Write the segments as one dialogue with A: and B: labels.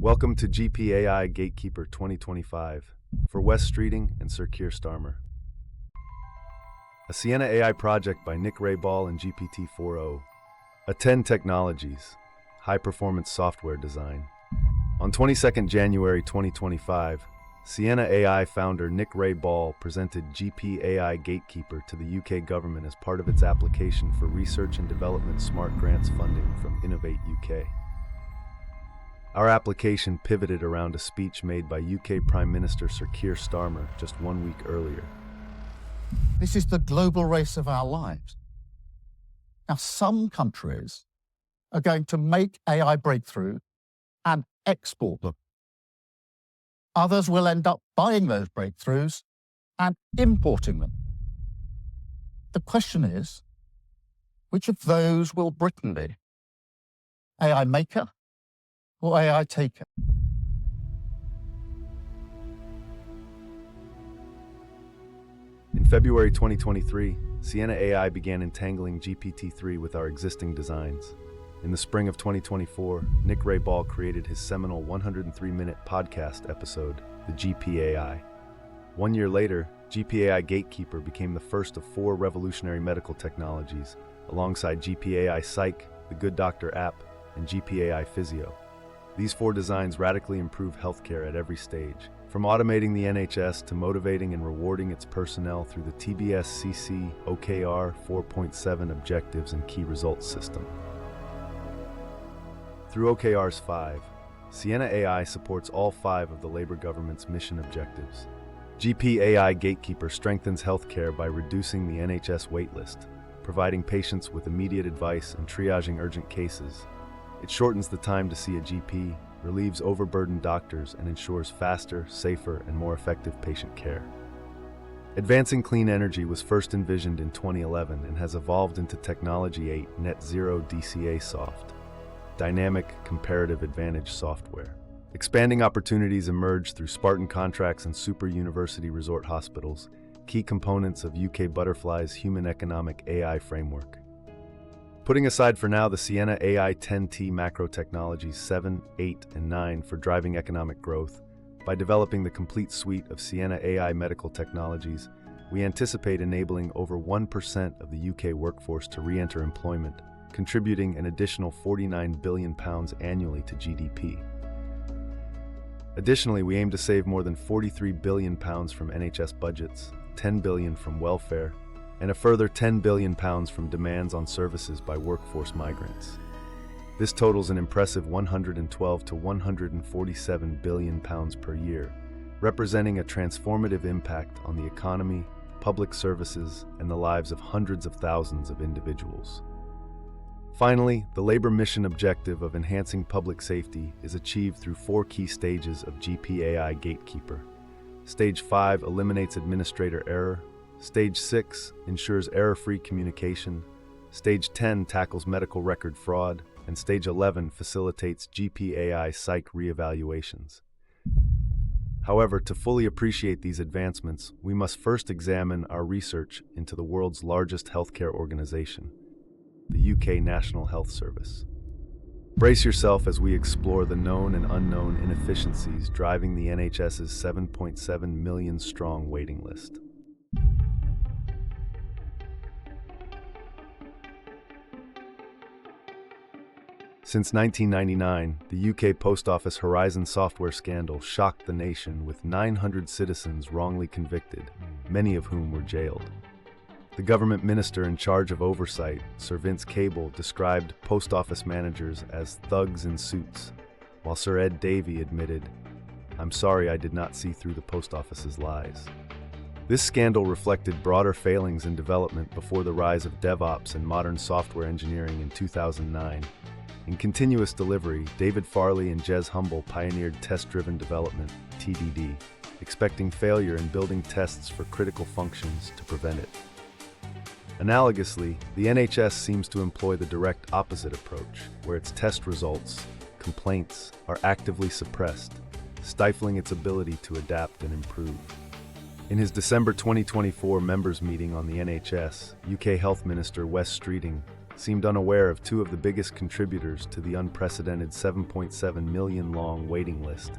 A: Welcome to GP-AI Gatekeeper 2025 for Wes Streeting and Sir Keir Starmer. A Sienna AI project by Nick Ray Ball and GPT-4o. Attend Technologies, high-performance software design. On 22nd January 2025, Sienna AI founder Nick Ray Ball presented GP-AI Gatekeeper to the UK government as part of its application for research and development smart grants funding from Innovate UK. Our application pivoted around a speech made by UK Prime Minister Sir Keir Starmer just 1 week earlier.
B: This is the global race of our lives. Now, some countries are going to make AI breakthrough and export them. Others will end up buying those breakthroughs and importing them. The question is, which of those will Britain be? AI maker or AI taker?
A: In February 2023, Sienna AI began entangling GPT-3 with our existing designs. In the spring of 2024, Nick Ray Ball created his seminal 103-minute podcast episode, The GP-AI. 1 year later, GP-AI Gatekeeper became the first of 4 revolutionary medical technologies, alongside GP-AI Psych, the Good Doctor app, and GP-AI Physio. These 4 designs radically improve healthcare at every stage, from automating the NHS to motivating and rewarding its personnel through the TBS-CC OKR 4.7 objectives and key results system. Through OKRs 5, Sienna AI supports all 5 of the Labour government's mission objectives. GP-AI Gatekeeper strengthens healthcare by reducing the NHS waitlist, providing patients with immediate advice and triaging urgent cases. It shortens the time to see a GP, relieves overburdened doctors, and ensures faster, safer, and more effective patient care. Advancing clean energy was first envisioned in 2011 and has evolved into Technology 8 Net Zero DCA Soft, Dynamic Comparative Advantage software. Expanding opportunities emerged through Spartan contracts and super university resort hospitals, key components of UK Butterfly's Human Economic AI framework. Putting aside for now the Sienna AI 10T macro technologies 7, 8, and 9 for driving economic growth, by developing the complete suite of Sienna AI medical technologies, we anticipate enabling over 1% of the UK workforce to re-enter employment, contributing an additional £49 billion annually to GDP. Additionally, we aim to save more than £43 billion from NHS budgets, £10 billion from welfare, and a further £10 billion from demands on services by workforce migrants. This totals an impressive £112 to £147 billion per year, representing a transformative impact on the economy, public services, and the lives of hundreds of thousands of individuals. Finally, the Labour mission objective of enhancing public safety is achieved through 4 key stages of GP-AI Gatekeeper. Stage 5 eliminates administrator error. Stage 6 ensures error-free communication. Stage 10 tackles medical record fraud. And Stage 11 facilitates GP-AI Psych re-evaluations. However, to fully appreciate these advancements, we must first examine our research into the world's largest healthcare organization, the UK National Health Service. Brace yourself as we explore the known and unknown inefficiencies driving the NHS's 7.7 million strong waiting list. Since 1999, the UK Post Office Horizon software scandal shocked the nation with 900 citizens wrongly convicted, many of whom were jailed. The government minister in charge of oversight, Sir Vince Cable, described post office managers as thugs in suits, while Sir Ed Davey admitted, "I'm sorry I did not see through the post office's lies." This scandal reflected broader failings in development before the rise of DevOps and modern software engineering in 2009. In continuous delivery, David Farley and Jez Humble pioneered test-driven development, TDD, expecting failure in building tests for critical functions to prevent it. Analogously, the NHS seems to employ the direct opposite approach, where its test results, complaints, are actively suppressed, stifling its ability to adapt and improve. In his December 2024 members' meeting on the NHS, UK Health Minister Wes Streeting seemed unaware of two of the biggest contributors to the unprecedented 7.7 million long waiting list: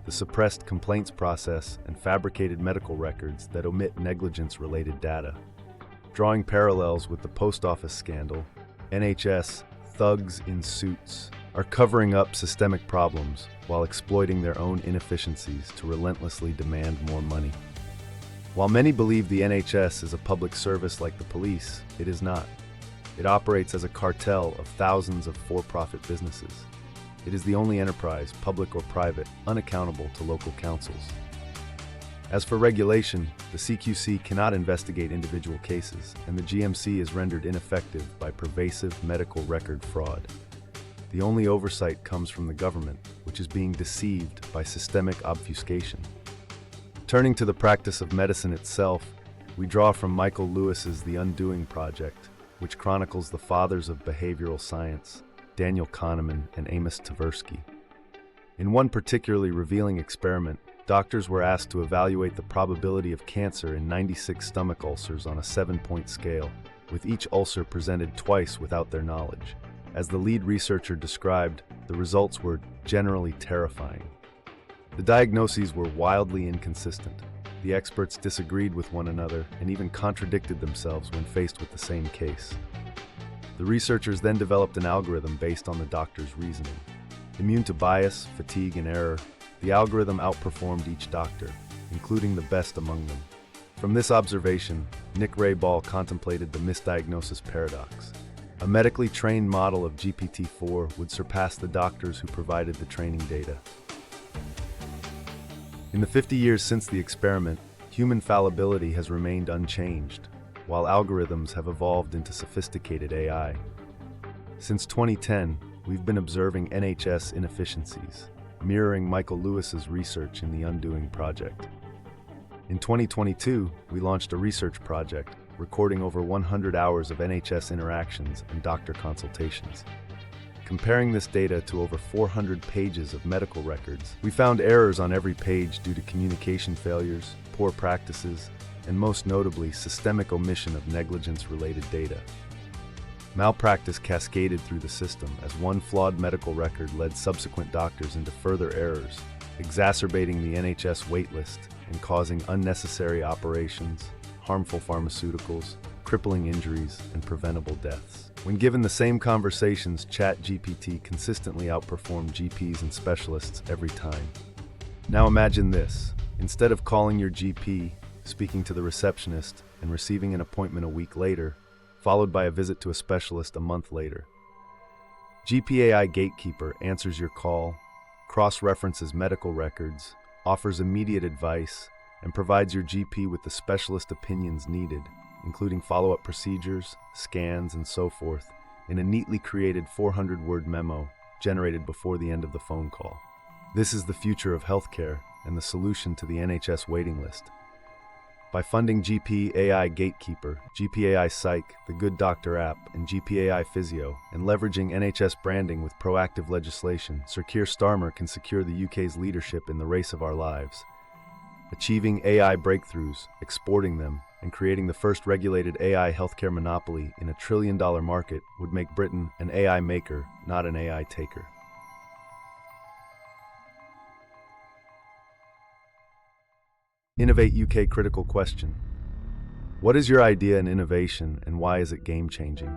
A: the suppressed complaints process and fabricated medical records that omit negligence-related data. Drawing parallels with the post office scandal, NHS thugs in suits are covering up systemic problems while exploiting their own inefficiencies to relentlessly demand more money. While many believe the NHS is a public service like the police, it is not. It operates as a cartel of thousands of for-profit businesses. It is the only enterprise, public or private, unaccountable to local councils. As for regulation, the CQC cannot investigate individual cases, and the GMC is rendered ineffective by pervasive medical record fraud. The only oversight comes from the government, which is being deceived by systemic obfuscation. Turning to the practice of medicine itself, we draw from Michael Lewis's The Undoing Project, which chronicles the fathers of behavioral science, Daniel Kahneman and Amos Tversky. In one particularly revealing experiment, doctors were asked to evaluate the probability of cancer in 96 stomach ulcers on a 7-point scale, with each ulcer presented twice without their knowledge. As the lead researcher described, the results were generally terrifying. The diagnoses were wildly inconsistent. The experts disagreed with one another and even contradicted themselves when faced with the same case. The researchers then developed an algorithm based on the doctor's reasoning. Immune to bias, fatigue, and error, the algorithm outperformed each doctor, including the best among them. From this observation, Nick Ray Ball contemplated the misdiagnosis paradox. A medically trained model of GPT-4 would surpass the doctors who provided the training data. In the 50 years since the experiment, human fallibility has remained unchanged, while algorithms have evolved into sophisticated AI. Since 2010, we've been observing NHS inefficiencies, mirroring Michael Lewis's research in the Undoing Project. In 2022, we launched a research project, recording over 100 hours of NHS interactions and doctor consultations. Comparing this data to over 400 pages of medical records, we found errors on every page due to communication failures, poor practices, and most notably, systemic omission of negligence-related data. Malpractice cascaded through the system as one flawed medical record led subsequent doctors into further errors, exacerbating the NHS waitlist and causing unnecessary operations, harmful pharmaceuticals, crippling injuries, and preventable deaths. When given the same conversations, ChatGPT consistently outperformed GPs and specialists every time. Now imagine this. Instead of calling your GP, speaking to the receptionist, and receiving an appointment a week later, followed by a visit to a specialist a month later, GP-AI Gatekeeper answers your call, cross-references medical records, offers immediate advice, and provides your GP with the specialist opinions needed, including follow-up procedures, scans, and so forth, in a neatly created 400-word memo generated before the end of the phone call. This is the future of healthcare and the solution to the NHS waiting list. By funding GP-AI Gatekeeper, GP-AI Psych, the Good Doctor app, and GP-AI Physio, and leveraging NHS branding with proactive legislation, Sir Keir Starmer can secure the UK's leadership in the race of our lives. Achieving AI breakthroughs, exporting them, and creating the first regulated AI healthcare monopoly in a trillion-dollar market would make Britain an AI maker, not an AI taker. Innovate UK critical question. What is your idea in innovation and why is it game-changing?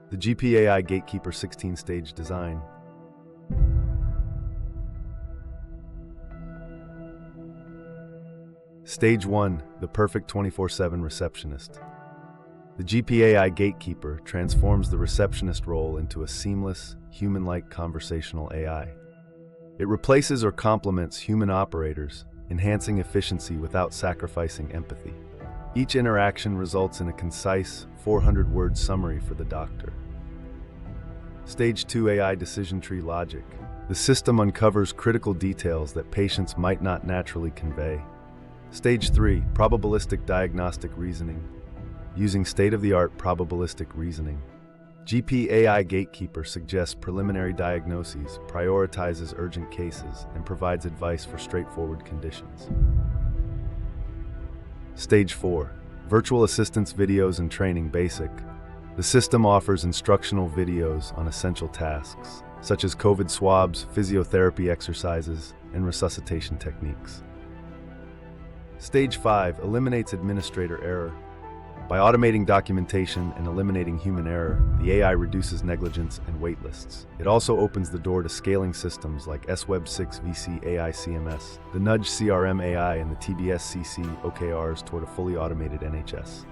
A: The GP-AI Gatekeeper 16-stage design. Stage 1, the perfect 24/7 receptionist. The GP-AI Gatekeeper transforms the receptionist role into a seamless, human-like conversational AI. It replaces or complements human operators, enhancing efficiency without sacrificing empathy. Each interaction results in a concise, 400-word summary for the doctor. Stage 2, AI decision tree logic. The system uncovers critical details that patients might not naturally convey. Stage 3, probabilistic diagnostic reasoning. Using state-of-the-art probabilistic reasoning, GP-AI Gatekeeper suggests preliminary diagnoses, prioritizes urgent cases, and provides advice for straightforward conditions. Stage 4, virtual assistance videos and training basic. The system offers instructional videos on essential tasks, such as COVID swabs, physiotherapy exercises, and resuscitation techniques. Stage 5 eliminates administrator error. By automating documentation and eliminating human error, the AI reduces negligence and waitlists. It also opens the door to scaling systems like SWeb 6 VC AI CMS, the Nudge CRM AI, and the TBS CC OKRs toward a fully automated NHS.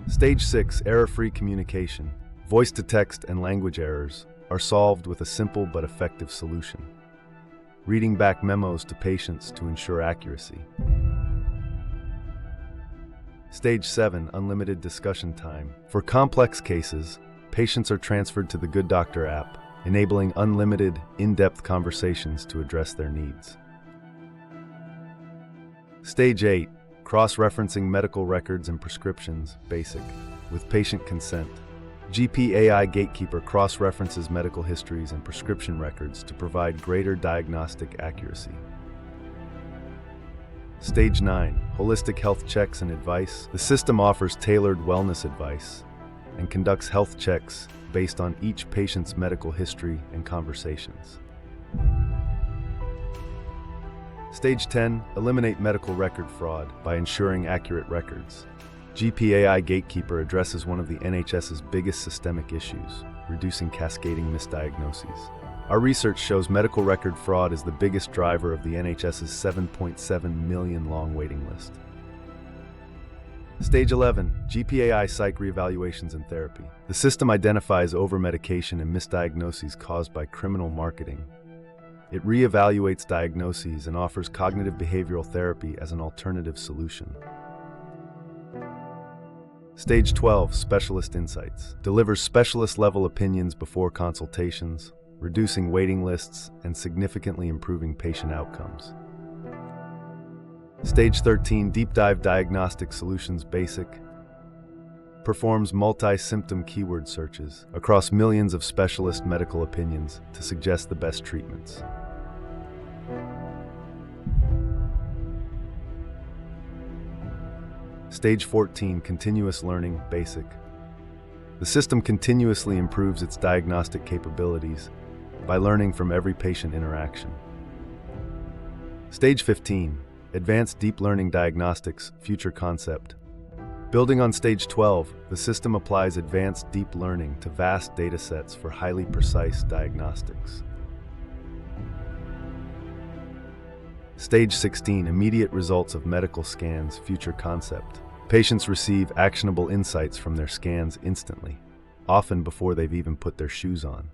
A: Stage 6 error-free communication. Voice-to-text and language errors are solved with a simple but effective solution. Reading back memos to patients to ensure accuracy. Stage 7 unlimited discussion time. For complex cases, patients are transferred to the Good Doctor app, enabling unlimited, in-depth conversations to address their needs. Stage 8 cross-referencing medical records and prescriptions, basic, with patient consent. GP-AI Gatekeeper cross-references medical histories and prescription records to provide greater diagnostic accuracy. Stage 9, holistic health checks and advice. The system offers tailored wellness advice and conducts health checks based on each patient's medical history and conversations. Stage 10, eliminate medical record fraud by ensuring accurate records. GP-AI Gatekeeper addresses one of the NHS's biggest systemic issues, reducing cascading misdiagnoses. Our research shows medical record fraud is the biggest driver of the NHS's 7.7 million long waiting list. Stage 11, GP-AI Psych Reevaluations and Therapy. The system identifies over-medication and misdiagnoses caused by criminal marketing. It reevaluates diagnoses and offers cognitive behavioral therapy as an alternative solution. Stage 12, Specialist Insights. Delivers specialist-level opinions before consultations, reducing waiting lists and significantly improving patient outcomes. Stage 13, Deep Dive Diagnostic Solutions Basic. Performs multi-symptom keyword searches across millions of specialist medical opinions to suggest the best treatments. Stage 14, Continuous Learning Basic. The system continuously improves its diagnostic capabilities by learning from every patient interaction. Stage 15, Advanced Deep Learning Diagnostics Future Concept. Building on Stage 12, the system applies advanced deep learning to vast datasets for highly precise diagnostics. Stage 16, Immediate Results of Medical Scans Future Concept. Patients receive actionable insights from their scans instantly, often before they've even put their shoes on.